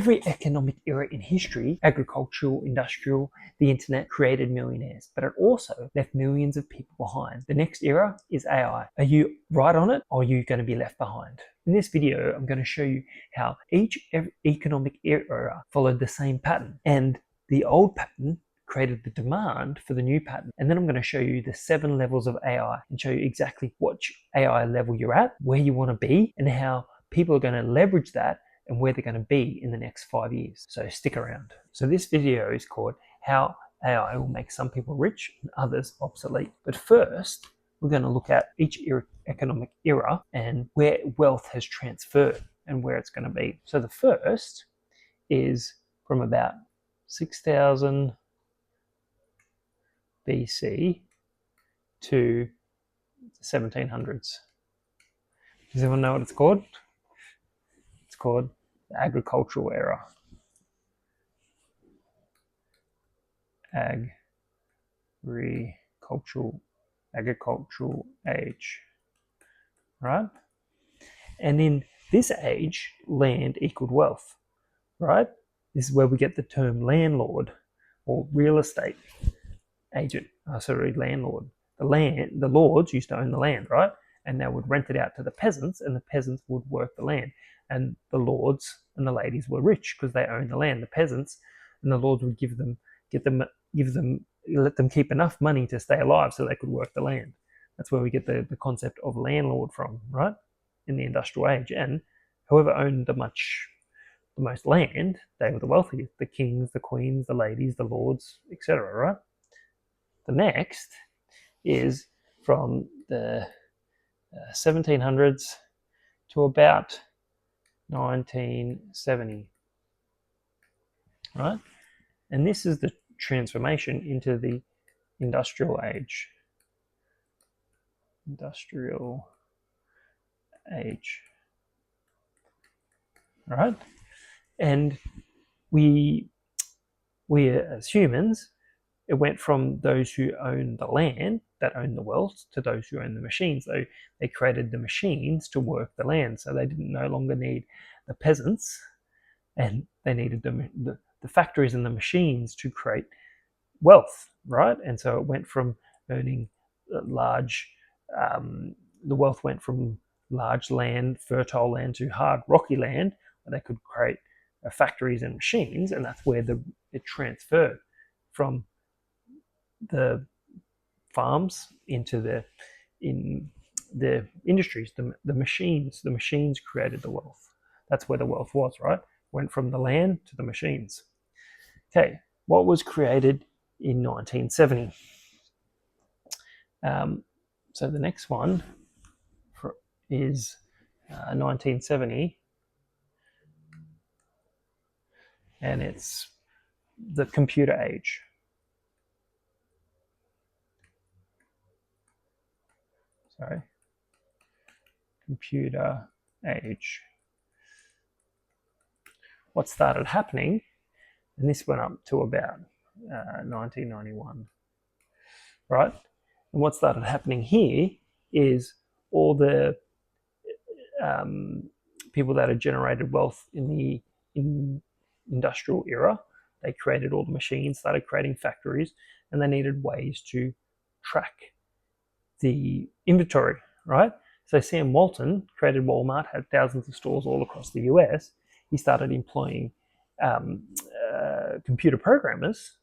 every economic era in history, agricultural, industrial, the internet created millionaires, but it also left millions of people behind. The next era is AI. Are you right on it, or are you going to be left behind? In this video, I'm going to show you how each economic era followed the same pattern, and the old pattern created the demand for the new pattern. And then I'm going to show you the 7 levels of AI and show you exactly which AI level you're at, where you want to be, and how people are going to leverage that and where they're going to be in the next 5 years. So stick around. So this video is called How AI Will Make Some People Rich and Others Obsolete. But first, we're going to look at each economic era and where wealth has transferred and where it's going to be. So the first is from about 6,000 BC to 1700s. Does everyone know what it's called? It's called the agricultural era. Agricultural age. Right? And in this age, land equaled wealth. Right? This is where we get the term landlord or real estate agent. Landlord. The lords used to own the land, right? And they would rent it out to the peasants, and the peasants would work the land. And the lords and the ladies were rich because they owned the land. The peasants and the lords would let them keep enough money to stay alive so they could work the land. That's where we get the concept of landlord from, right? In the industrial age. And whoever owned the most land, they were the wealthiest. The kings, the queens, the ladies, the lords, etc., right? The next is from the 1700s to about 1970, right? And this is the transformation into the industrial age. Right? And we as humans, it went from those who own the land, that own the wealth, to those who own the machines. So they created the machines to work the land. So they didn't no longer need the peasants, and they needed the factories and the machines to create wealth, right? And so it went from earning large, the wealth went from large land, fertile land, to hard, rocky land, where they could create factories and machines, and that's where it transferred from the farms into the industries. The machines created the wealth. That's where the wealth was, right? Went from the land to the machines. Okay, what was created in 1970? So the next one is 1970, and it's the computer age. Computer age. What started happening, and this went up to about 1991, right? And what started happening here is all the people that had generated wealth in the industrial era, they created all the machines, started creating factories, and they needed ways to track the inventory, right? So Sam Walton created Walmart, had thousands of stores all across the US. He started employing computer programmers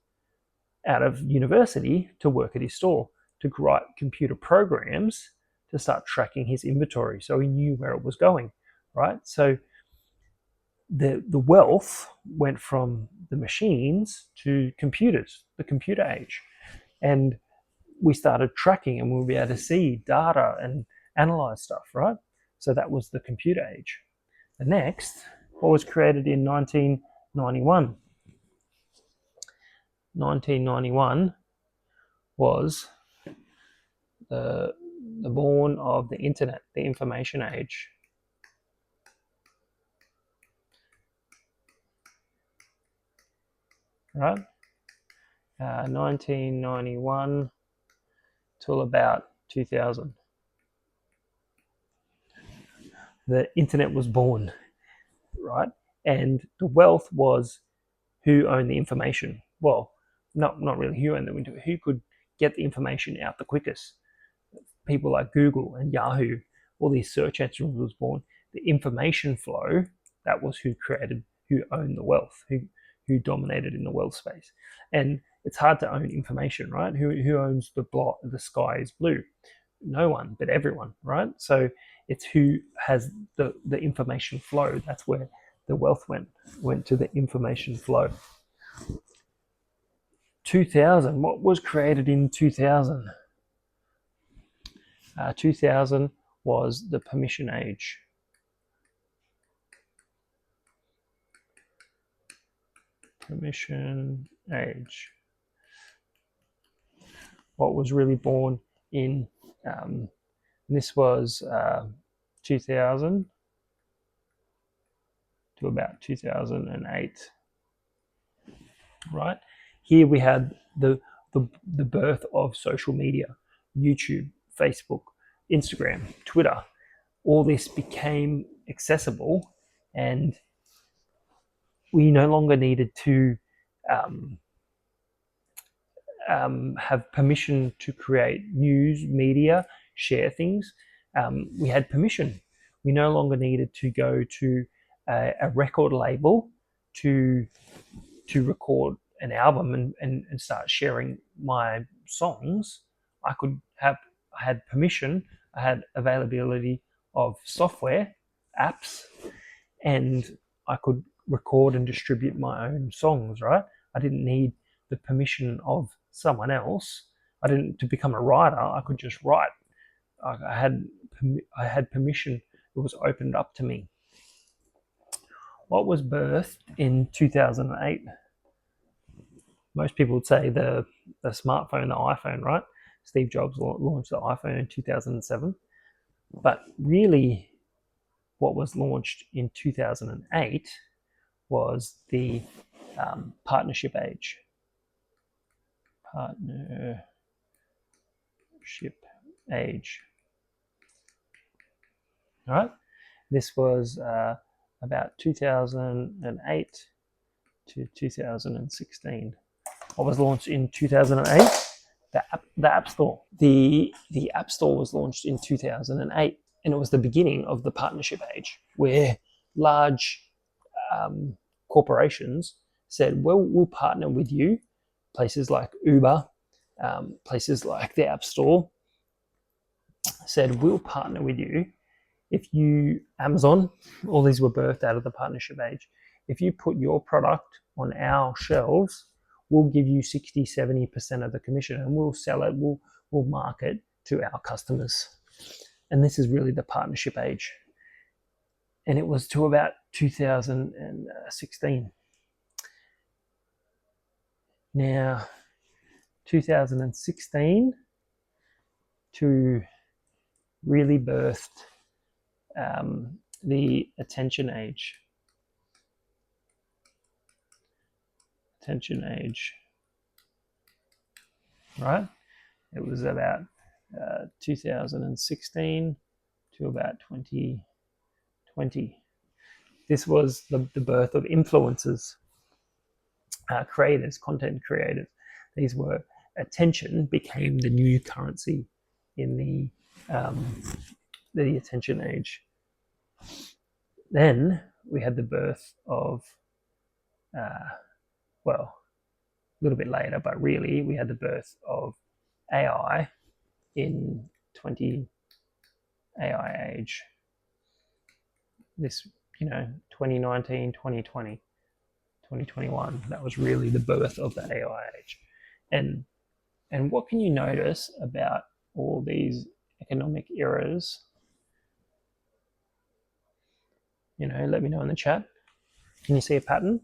out of university to work at his store, to write computer programs to start tracking his inventory, so he knew where it was going, right? So the wealth went from the machines to computers, the computer age. And we started tracking, and we'll be able to see data and analyze stuff, right? So that was the computer age. The next, what was created in 1991? 1991 was the born of the internet, the information age. Right? 1991 till about 2000. The internet was born, right? And the wealth was who owned the information. Well, not really who owned it, who could get the information out the quickest. People like Google and Yahoo, all these search engines was born. The information flow, that was who owned the wealth, who dominated in the wealth space. And it's hard to own information, right? Who owns the sky is blue? No one, but everyone, right? So it's who has the information flow. That's where the wealth went to the information flow. 2000, what was created in 2000? 2000 was the permission age. Permission age. What was really born in, this was 2000 to about 2008, right? Here we had the birth of social media, YouTube, Facebook, Instagram, Twitter. All this became accessible, and we no longer needed to have permission to create news, media, share things. We had permission. We no longer needed to go to a record label to record an album and start sharing my songs. I had permission, I had availability of software, apps, and I could record and distribute my own songs, right? I didn't need the permission of someone else. To become a writer, I could just write. I had permission. It was opened up to me. What was birthed in 2008? Most people would say the smartphone, the iPhone, right? Steve Jobs launched the iPhone in 2007. But really, what was launched in 2008 was the partnership age. Partnership age. All right. This was about 2008 to 2016. What was launched in 2008? The App Store. The App Store was launched in 2008, and it was the beginning of the partnership age, where large corporations said, well, we'll partner with you. Places like Uber, places like the App Store said, we'll partner with you. If you, Amazon, all these were birthed out of the partnership age. If you put your product on our shelves, we'll give you 60, 70% of the commission, and we'll sell it, we'll market to our customers. And this is really the partnership age. And it was to about 2016. Now, 2016 to really birthed the attention age. Attention age, right? It was about 2016 to about 2020. This was the birth of influencers, creators, content creators. These were, attention became the new currency in the attention age. Then we had the birth of, well, a little bit later, but really we had the birth of AI in AI age. This, 2019, 2020, 2021, that was really the birth of the AI age. And what can you notice about all these economic eras? Let me know in the chat. Can you see a pattern?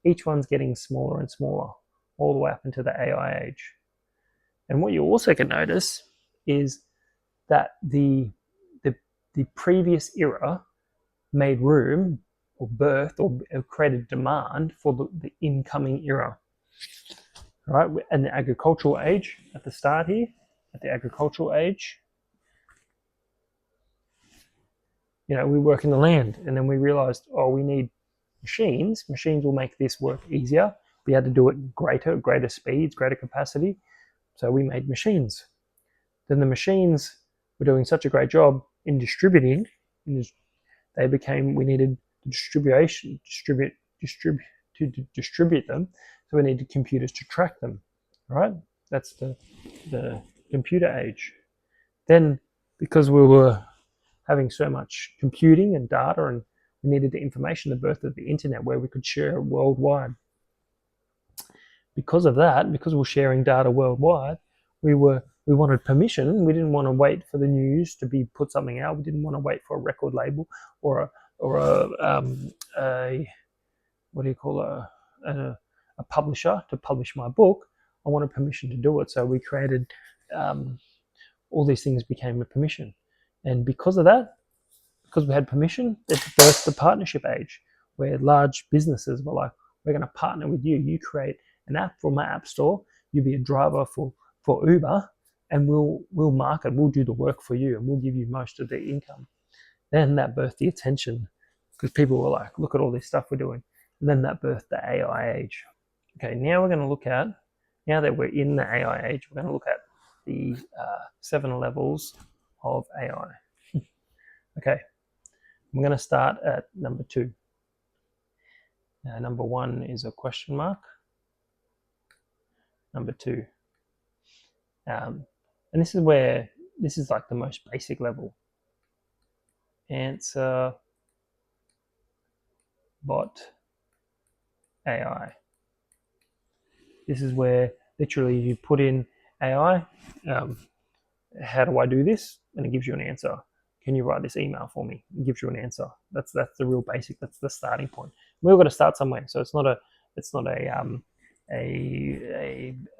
Each one's getting smaller and smaller, all the way up into the AI age. And what you also can notice is that the previous era made room or birthed or created demand for the incoming era. Right? And the agricultural age at the start here, at the agricultural age, we work in the land, and then we realized, we need machines will make this work easier. We had to do it greater speeds, greater capacity. So we made machines. Then the machines were doing such a great job in distributing, we needed to distribute them. So we needed computers to track them, right? That's the computer age. Then, because we were having so much computing and data, and we needed the information, the birth of the internet, where we could share worldwide. Because of that, because we're sharing data worldwide, we wanted permission. We didn't want to wait for the news to be put something out. We didn't want to wait for a record label or a what do you call a publisher to publish my book. I wanted permission to do it, so we created all these things became a permission, and because of that, because we had permission, it birthed the partnership age, where large businesses were like, we're going to partner with you. You create an app for my app store. You be a driver for Uber, and we'll market. We'll do the work for you, and we'll give you most of the income. Then that birthed the attention, because people were like, look at all this stuff we're doing. And then that birthed the AI age. Okay, now we're going to look at, now that we're in the AI age, we're going to look at the 7 levels of AI. Okay, I'm going to start at number 2. Number 1 is a question mark. Number 2. And this is like the most basic level. Answer bot AI. This is where literally you put in AI, how do I do this? And it gives you an answer. Can you write this email for me? It gives you an answer. That's the real basic. That's the starting point. We've got to start somewhere. So it's not a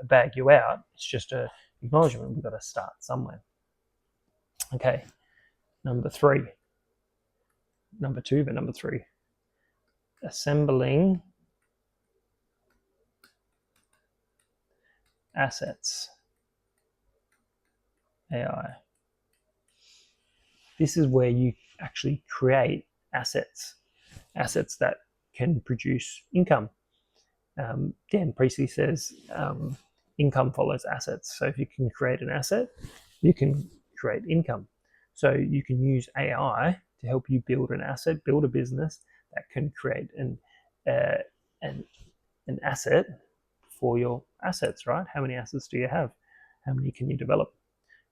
bag you out. It's just a acknowledgement. We've got to start somewhere. Okay. Number 3. Number 2, but number 3. Assembling assets. AI. This is where you actually create assets that can produce income. Dan Priestley says income follows assets. So if you can create an asset, you can create income. So you can use AI to help you build an asset, build a business that can create an asset for your assets, right? How many assets do you have? How many can you develop?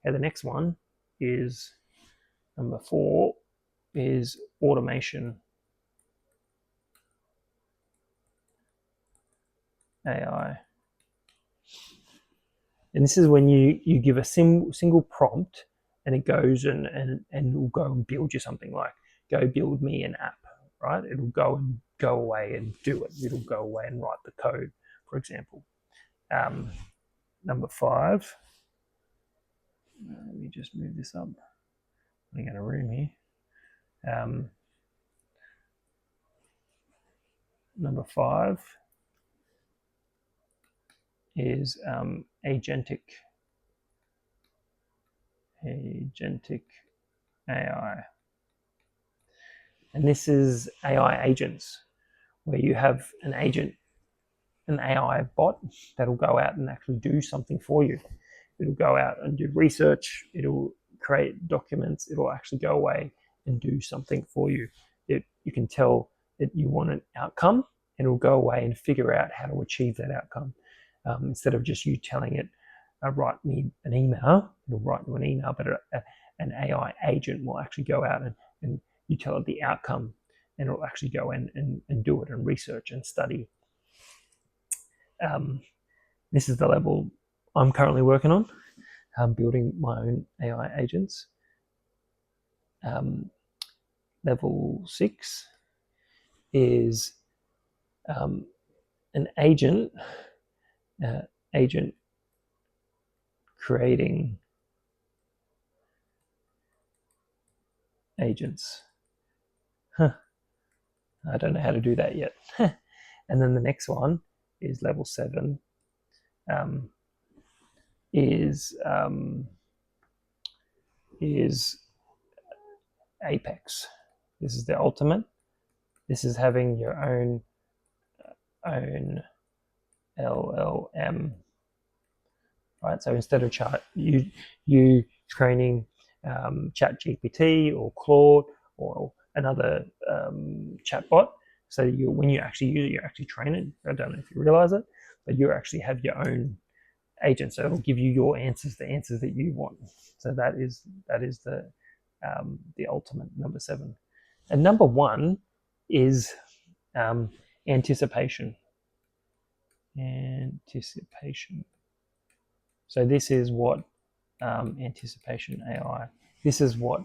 Okay, the next one is number 4 is automation AI. And this is when you give a single prompt, and it goes and will go and build you something, like, go build me an app, right? It'll go away and do it. It'll go away and write the code, for example. Number 5. Let me just move this up. I'm going to room here. Number 5 is Agentic AI. And this is AI agents, where you have an agent, an AI bot that'll go out and actually do something for you. It'll go out and do research. It'll create documents. It'll actually go away and do something for you. You can tell that you want an outcome, and it'll go away and figure out how to achieve that outcome. Instead of just you telling it, write me an email, it'll write you an email, but an AI agent will actually go out and you tell it the outcome, and it'll actually go and do it and research and study. This is the level I'm currently working on. I'm building my own AI agents. Level 6 is an agent creating agents. I don't know how to do that yet. And then the next one is level 7. Is Apex. This is the ultimate. This is having your own LLM, right? So instead of you training Chat GPT or Claude or another chatbot, so when you actually use it, you actually train it. I don't know if you realize it, but you actually have your own agent, so it'll give you your answers, the answers that you want. So that is the ultimate number 7. And number 1 is anticipation. Anticipation. So this is what anticipation AI. This is what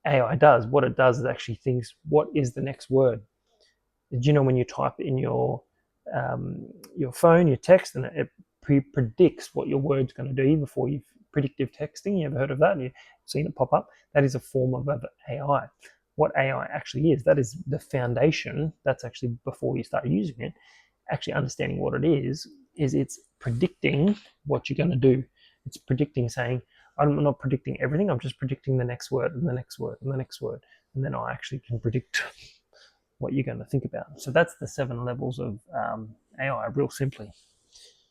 AI does. What it does is actually thinks, what is the next word? Did you know when you type in your phone, your text, and it predicts what your word's going to do before you predictive texting? You ever heard of that? You've seen it pop up? That is a form of AI. What AI actually is, that is the foundation. That's actually before you start using it. Actually understanding what it is it's predicting what you're going to do. It's predicting, saying, I'm not predicting everything, I'm just predicting the next word and the next word and the next word. And then I actually can predict what you're going to think about. So that's the 7 levels of AI, real simply.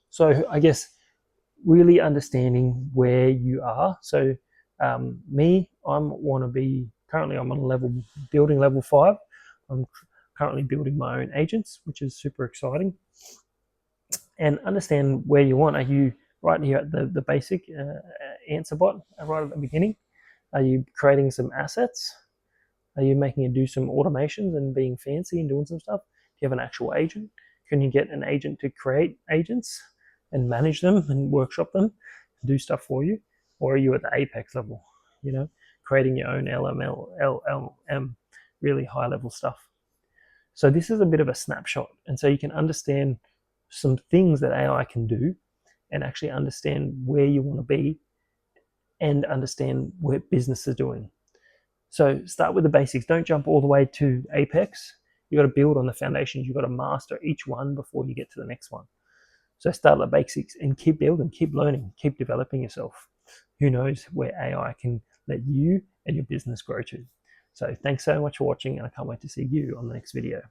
So I guess really understanding where you are. So me, I want to be, currently I'm on building level 5. I'm currently building my own agents, which is super exciting. And understand where you want. Are you right here at the basic answer bot right at the beginning? Are you creating some assets? Are you making it do some automations and being fancy and doing some stuff? Do you have an actual agent? Can you get an agent to create agents and manage them and workshop them and do stuff for you? Or are you at the apex level, creating your own LLM, really high level stuff? So this is a bit of a snapshot. And so you can understand some things that AI can do and actually understand where you want to be and understand what business is doing. So start with the basics. Don't jump all the way to apex. You got to build on the foundations. You got to master each one before you get to the next one. So start at the basics and keep building, keep learning, keep developing yourself. Who knows where AI can let you and your business grow to. So thanks so much for watching, and I can't wait to see you on the next video.